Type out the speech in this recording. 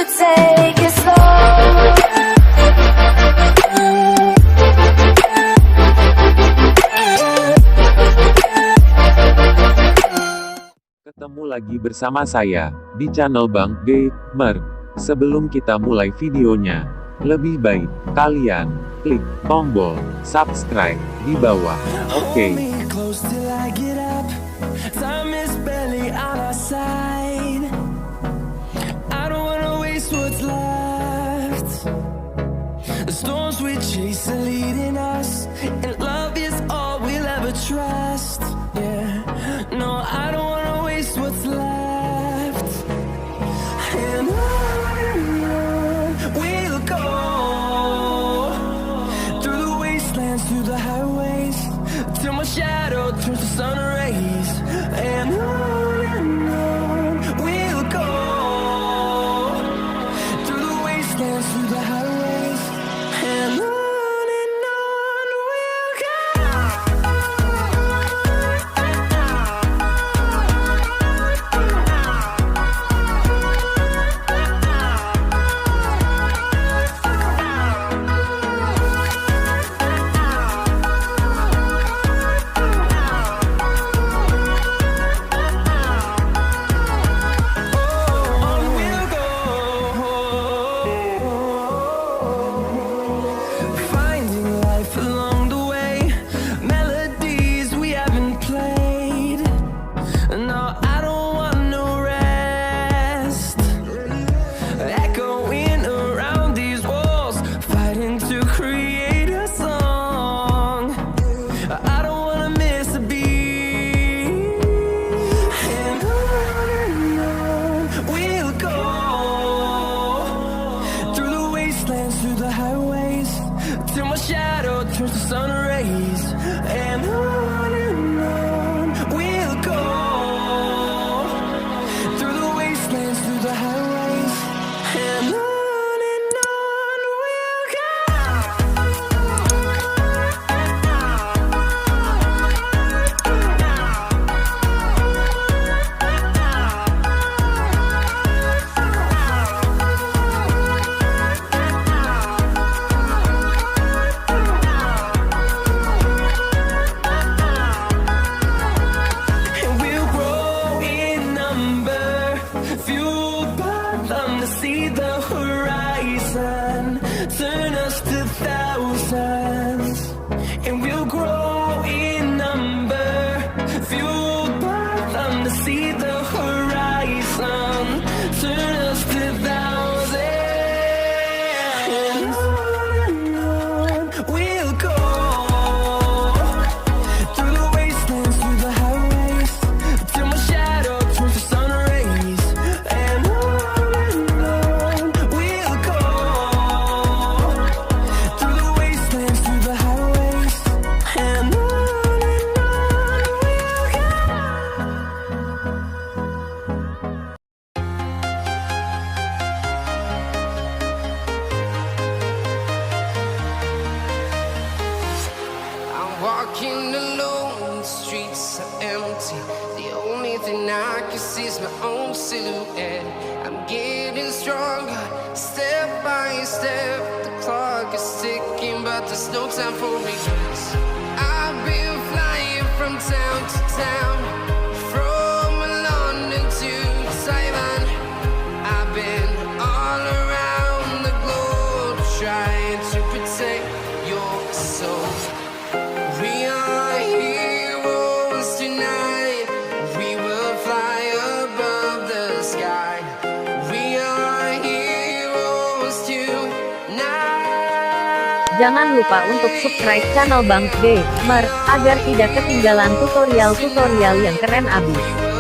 should take it slow. Ketemu lagi bersama saya, di channel Bang Gamer. Sebelum kita mulai videonya, lebih baik kalian klik tombol subscribe di bawah. Oke. Through the highways, till my shadow turns to sun rays, and on we'll go. Through the wastelands, through the highways, and on we'll go. Through the highways, till my shadow turns to sun rays, and on we'll go. Through the wastelands, through the highways, and on we'll go. Turn us to thousands, and we'll grow in number, fueled by them to see the horizon. Turn us to thousands, and on we'll go. Through the wastelands, through the highways, till my shadow turns to sun rays, and on we'll go. Walking alone, the streets are empty. The only thing I can see is my own silhouette. I'm getting stronger, step by step. The clock is ticking, but there's no time for regrets. I've been flying from town to town, from London to Taiwan. I've been all around the globe, trying to protect your soul. We are heroes tonight. We will fly above the sky. We are heroes tonight. Jangan lupa untuk subscribe channel Bang Gamer, agar tidak ketinggalan tutorial-tutorial yang keren abis.